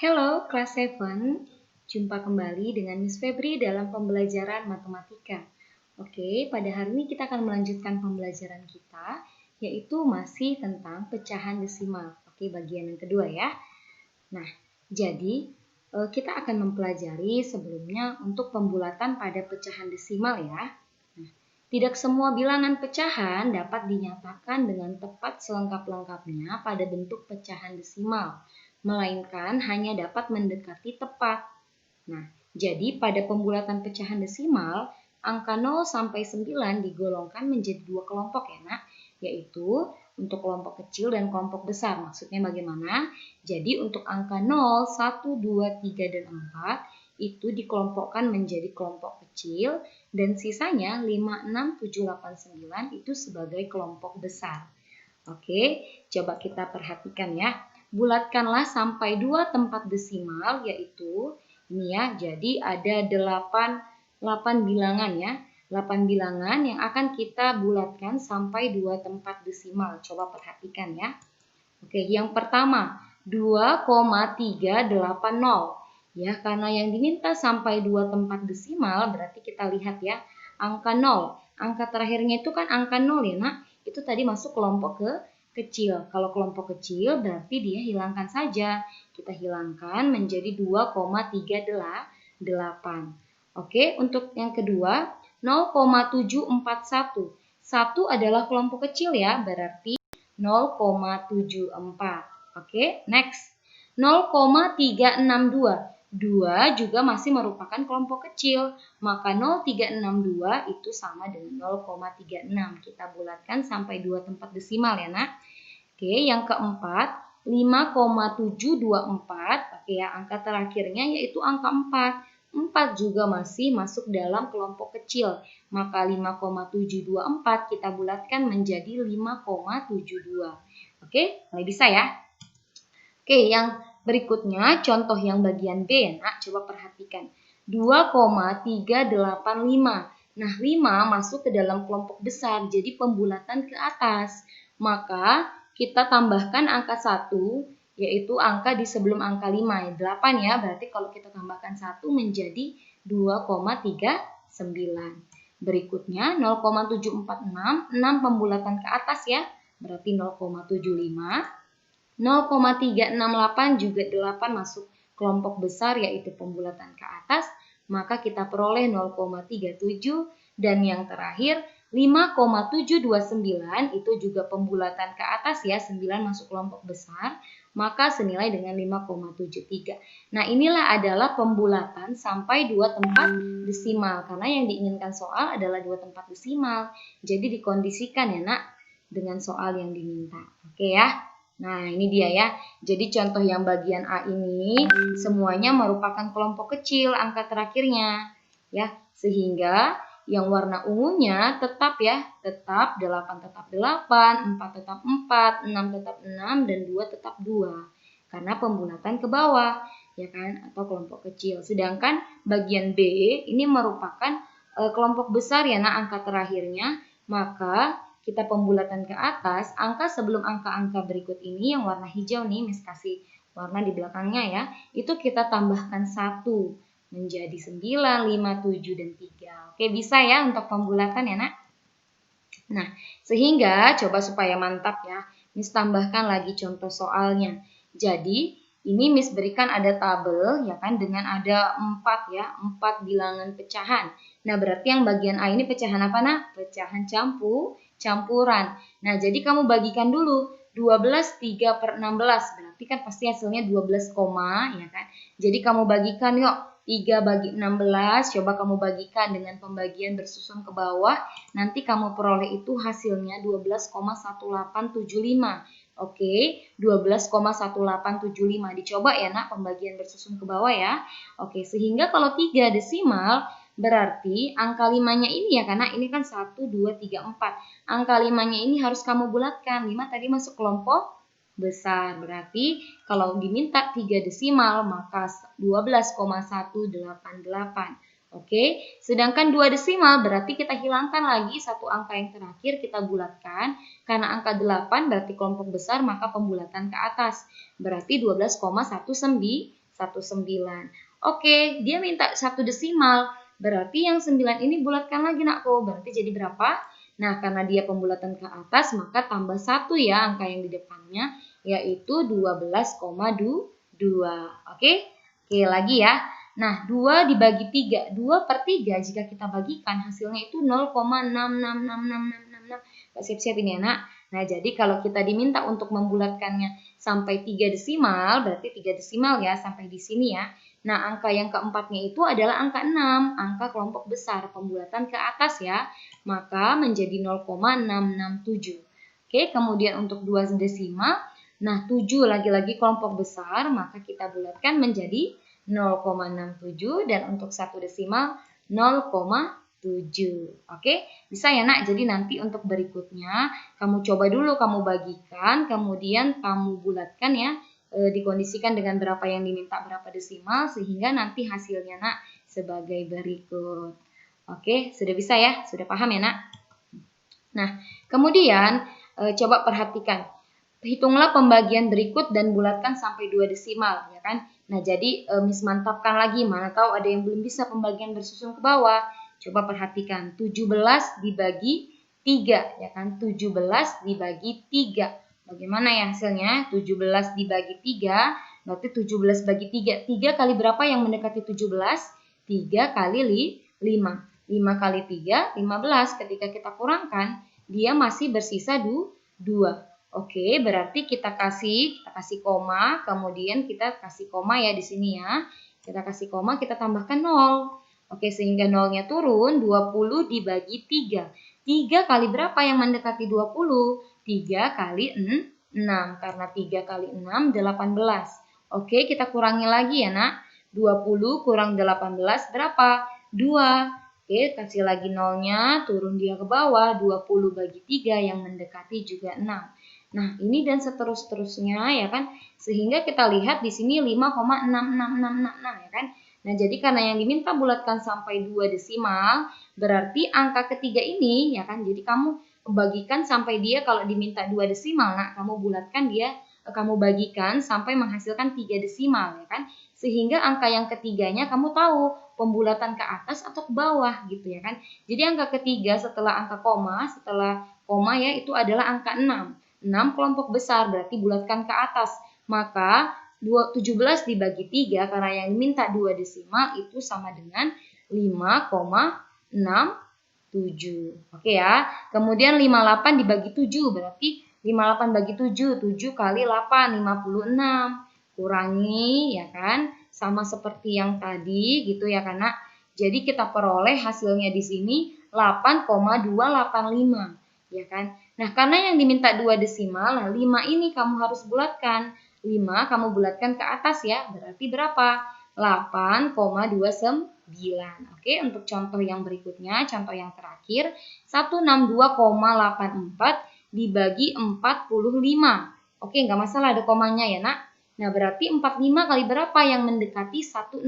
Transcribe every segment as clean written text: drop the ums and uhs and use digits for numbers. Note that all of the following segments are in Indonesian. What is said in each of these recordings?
Halo kelas 7, jumpa kembali dengan Miss Febri dalam pembelajaran matematika. Oke, pada hari ini kita akan melanjutkan pembelajaran kita, yaitu masih tentang pecahan desimal. Oke, bagian yang kedua ya. Nah, jadi kita akan mempelajari sebelumnya untuk pembulatan pada pecahan desimal ya. Nah, tidak semua bilangan pecahan dapat dinyatakan dengan tepat selengkap-lengkapnya pada bentuk pecahan desimal, melainkan hanya dapat mendekati tepat. Nah, jadi pada pembulatan pecahan desimal, angka 0 sampai 9 digolongkan menjadi dua kelompok ya nak, yaitu untuk kelompok kecil dan kelompok besar. Maksudnya bagaimana? Jadi untuk angka 0, 1, 2, 3, dan 4 itu dikelompokkan menjadi kelompok kecil dan sisanya 5, 6, 7, 8, 9 itu sebagai kelompok besar. Oke, coba kita perhatikan ya. Bulatkanlah sampai dua tempat desimal, yaitu ini ya, jadi ada 8 bilangan ya. 8 bilangan yang akan kita bulatkan sampai dua tempat desimal. Coba perhatikan ya. Oke, yang pertama 2,380. Ya, karena yang diminta sampai dua tempat desimal, berarti kita lihat ya, angka 0. Angka terakhirnya itu kan angka 0 ya, Nak. Itu tadi masuk kelompok kecil. Kalau kelompok kecil berarti dia hilangkan saja. Kita hilangkan menjadi 2,381. Oke, untuk yang kedua 0,741. 1 adalah kelompok kecil ya, berarti 0,74. Oke, next. 0,362. 2 juga masih merupakan kelompok kecil, maka 0,362 itu sama dengan 0,36. Kita bulatkan sampai dua tempat desimal ya nak. Oke, yang keempat 5,724. Oke ya, angka terakhirnya yaitu angka 4. 4 juga masih masuk dalam kelompok kecil, maka 5,724 kita bulatkan menjadi 5,72. Oke, mulai bisa ya. Oke, yang berikutnya contoh yang bagian B ya nak, coba perhatikan. 2,385. Nah, 5 masuk ke dalam kelompok besar, jadi pembulatan ke atas. Maka kita tambahkan angka 1, yaitu angka di sebelum angka 5 ya, 8 ya. Berarti kalau kita tambahkan 1 menjadi 2,39. Berikutnya 0,746, 6 pembulatan ke atas ya. Berarti 0,75. 0,368 juga 8 masuk kelompok besar yaitu pembulatan ke atas, maka kita peroleh 0,37 dan yang terakhir 5,729 itu juga pembulatan ke atas ya, 9 masuk kelompok besar, maka senilai dengan 5,73. Nah, inilah adalah pembulatan sampai dua tempat desimal karena yang diinginkan soal adalah dua tempat desimal. Jadi dikondisikan ya, Nak, dengan soal yang diminta. Oke ya. Nah, ini dia ya. Jadi contoh yang bagian A ini semuanya merupakan kelompok kecil angka terakhirnya ya. Sehingga yang warna ungunya tetap ya, tetap 8 tetap 8, 4 tetap 4, 6 tetap 6 dan 2 tetap 2. Karena pembulatan ke bawah ya kan, atau kelompok kecil. Sedangkan bagian B ini merupakan kelompok besar ya nah angka terakhirnya, maka kita pembulatan ke atas, angka sebelum angka-angka berikut ini yang warna hijau nih, Miss kasih warna di belakangnya ya, itu kita tambahkan 1 menjadi 9, 5, 7, dan 3. Oke, bisa ya untuk pembulatan ya nak. Nah, sehingga coba supaya mantap ya, Miss tambahkan lagi contoh soalnya. Jadi, ini Miss berikan ada tabel ya kan dengan ada 4 ya, 4 bilangan pecahan. Nah, berarti yang bagian A ini pecahan apa nak? Pecahan campuran. Nah, jadi kamu bagikan dulu 12 3/16. Berarti kan pasti hasilnya 12, ya kan? Jadi kamu bagikan yuk. 3 bagi 16, coba kamu bagikan dengan pembagian bersusun ke bawah. Nanti kamu peroleh itu hasilnya 12,1875. Oke, 12,1875. Dicoba ya nak pembagian bersusun ke bawah ya. Oke, sehingga kalau 3 desimal berarti angka 5-nya ini ya, karena ini kan 1, 2, 3, 4. Angka 5-nya ini harus kamu bulatkan. 5 tadi masuk kelompok besar. Berarti kalau diminta 3 desimal maka 12,188. Oke, sedangkan 2 desimal berarti kita hilangkan lagi satu angka yang terakhir kita bulatkan. Karena angka 8 berarti kelompok besar maka pembulatan ke atas. Berarti 12,191. Oke, dia minta 1 desimal. Berarti yang 9 ini bulatkan lagi nakku. Berarti jadi berapa? Nah, karena dia pembulatan ke atas, maka tambah 1 ya angka yang di depannya, yaitu 12,2. Oke? Oke, lagi ya. Nah, 2 dibagi 3. 2/3 jika kita bagikan hasilnya itu 0,6666666. Siap-siap ini anak. Nah, jadi kalau kita diminta untuk membulatkannya sampai 3 desimal, berarti 3 desimal ya sampai di sini ya. Nah, angka yang keempatnya itu adalah angka 6, angka kelompok besar, pembulatan ke atas ya. Maka menjadi 0,667. Oke, kemudian untuk 2 desimal, nah 7 lagi-lagi kelompok besar, maka kita bulatkan menjadi 0,67 dan untuk 1 desimal 0,7. Oke, bisa ya nak. Jadi nanti untuk berikutnya kamu coba dulu kamu bagikan, kemudian kamu bulatkan ya, dikondisikan dengan berapa yang diminta berapa desimal sehingga nanti hasilnya nak sebagai berikut. Oke, sudah bisa ya? Sudah paham ya nak? Nah, kemudian coba perhatikan. Hitunglah pembagian berikut dan bulatkan sampai 2 desimal ya kan. Nah, jadi Miss mantapkan lagi, mana tahu ada yang belum bisa pembagian bersusun ke bawah. Coba perhatikan, 17 dibagi 3 ya kan. 17 dibagi 3. Bagaimana ya hasilnya? 17 dibagi 3 berarti 17 bagi 3. 3 kali berapa yang mendekati 17? 3 kali 5. 5 kali 3, 15. Ketika kita kurangkan, dia masih bersisa 2. Oke, berarti kita kasih koma, kemudian kita kasih koma ya di sini ya. Kita kasih koma, kita tambahkan 0. Oke, sehingga 0-nya turun, 20 dibagi 3. 3 kali berapa yang mendekati 20? 3 kali 6. Karena 3 kali 6, 18. Oke, kita kurangi lagi ya nak. 20 kurang 18 berapa? 2. Oke, kasih lagi 0-nya, turun dia ke bawah. 20 bagi 3 yang mendekati juga 6. Nah, ini dan seterusnya ya kan. Sehingga kita lihat di sini 5,66666 ya kan. Nah, jadi karena yang diminta bulatkan sampai 2 desimal, berarti angka ketiga ini ya kan. Jadi kamu bagikan sampai dia kalau diminta 2 desimal, nah kamu bulatkan dia, kamu bagikan sampai menghasilkan 3 desimal ya kan. Sehingga angka yang ketiganya kamu tahu pembulatan ke atas atau ke bawah gitu ya kan. Jadi angka ketiga setelah angka koma, ya itu adalah angka 6. 6 kelompok besar berarti bulatkan ke atas. Maka 17 dibagi 3 karena yang diminta 2 desimal itu sama dengan 5,67. Oke ya. Kemudian 58 dibagi 7 berarti 58 bagi 7, 7 kali 8, 56. Kurangi ya kan. Sama seperti yang tadi gitu ya karena jadi kita peroleh hasilnya di sini 8,285 ya kan. Nah, karena yang diminta 2 desimal, nah 5 ini kamu harus bulatkan. 5 kamu bulatkan ke atas ya, berarti berapa? 8,29. Oke, untuk contoh yang berikutnya, contoh yang terakhir, 162,84 dibagi 45. Oke, nggak masalah ada komanya ya nak. Nah, berarti 45 kali berapa yang mendekati 162?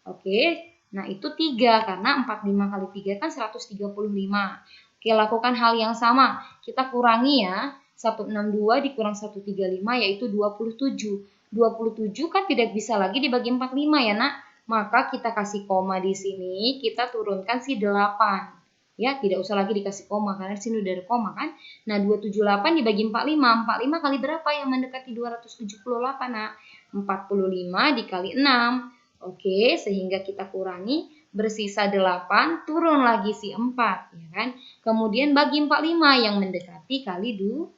Oke, nah itu 3, karena 45 kali 3 kan 135. Oke, lakukan hal yang sama. Kita kurangi ya. 162 dikurang 135 yaitu 27. 27 kan tidak bisa lagi dibagi 45 ya nak. Maka kita kasih koma di sini. Kita turunkan si 8. Ya, tidak usah lagi dikasih koma karena di sini udah ada koma kan. Nah, 278 dibagi 45. 45 kali berapa yang mendekati 278 nak? 45 dikali 6. Oke, sehingga kita kurangi. Bersisa 8, turun lagi si 4, ya kan? Kemudian bagi 45 yang mendekati kali 1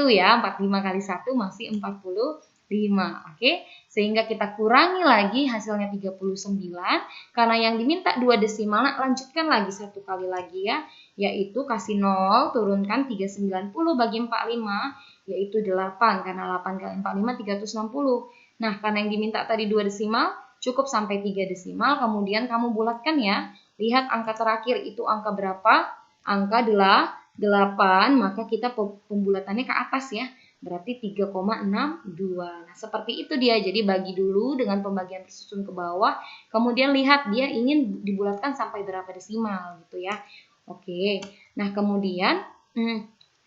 ya, 45 kali 1 masih 45, oke? Sehingga kita kurangi lagi hasilnya 39, karena yang diminta 2 desimal, lanjutkan lagi 1 kali lagi ya, yaitu kasih 0, turunkan 390 bagi 45, yaitu 8, karena 8 kali 45, 360. Nah, karena yang diminta tadi 2 desimal, cukup sampai 3 desimal, kemudian kamu bulatkan ya. Lihat angka terakhir itu angka berapa? Angka 8, maka kita pembulatannya ke atas ya. Berarti 3,62. Nah, seperti itu dia. Jadi bagi dulu dengan pembagian tersusun ke bawah, kemudian lihat dia ingin dibulatkan sampai berapa desimal gitu ya. Oke. Nah, kemudian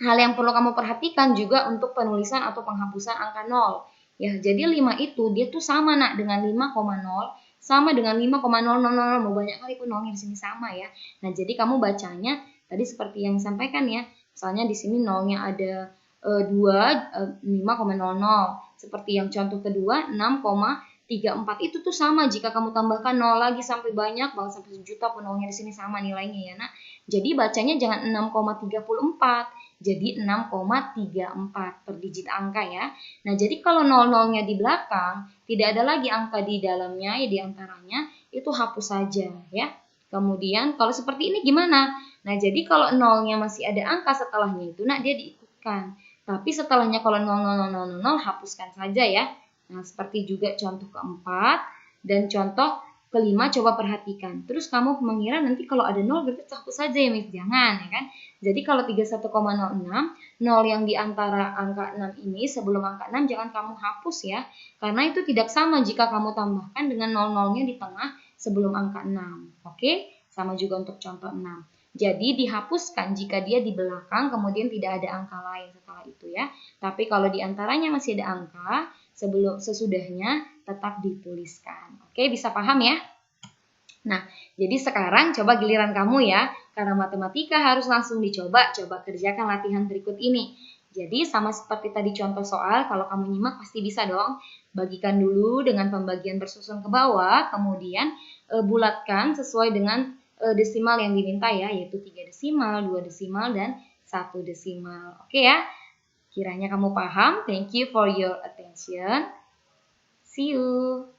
hal yang perlu kamu perhatikan juga untuk penulisan atau penghapusan angka 0. Ya, jadi 5 itu dia tuh sama nak dengan 5,0 sama dengan 5,0000. Mau banyak kali pun nolnya di sini sama ya. Nah, jadi kamu bacanya tadi seperti yang disampaikan ya. Misalnya di sini nolnya ada 5,00. Seperti yang contoh kedua 6,34 itu tuh sama jika kamu tambahkan 0 lagi sampai banyak banget sampai 1 juta pun nolnya di sini sama nilainya ya nak. Jadi bacanya jangan 6,34, jadi 6,34 per digit angka ya. Nah, jadi kalau nol-nolnya di belakang tidak ada lagi angka di dalamnya ya di antaranya, itu hapus saja ya. Kemudian kalau seperti ini gimana? Nah, jadi kalau nolnya masih ada angka setelahnya itu nah dia diikutkan. Tapi setelahnya kalau 0,0000 hapuskan saja ya. Nah, seperti juga contoh keempat dan contoh kelima coba perhatikan. Terus kamu mengira nanti kalau ada 0 berarti hapus saja ya Miss. Jangan ya kan. Jadi kalau 31,06, 0 yang di antara angka 6 ini sebelum angka 6 jangan kamu hapus ya. Karena itu tidak sama jika kamu tambahkan dengan 0-0-nya di tengah sebelum angka 6. Oke? Sama juga untuk contoh 6. Jadi dihapuskan jika dia di belakang kemudian tidak ada angka lain setelah itu ya. Tapi kalau di antaranya masih ada angka, sesudahnya tetap dituliskan. Oke, bisa paham ya? Nah, jadi sekarang coba giliran kamu ya. Karena matematika harus langsung dicoba, coba kerjakan latihan berikut ini. Jadi sama seperti tadi contoh soal, kalau kamu nyimak pasti bisa dong. Bagikan dulu dengan pembagian bersusun ke bawah, kemudian bulatkan sesuai dengan desimal yang diminta ya, yaitu 3 desimal, 2 desimal, dan 1 desimal. Oke ya, kiranya kamu paham. Thank you for your attention. See you.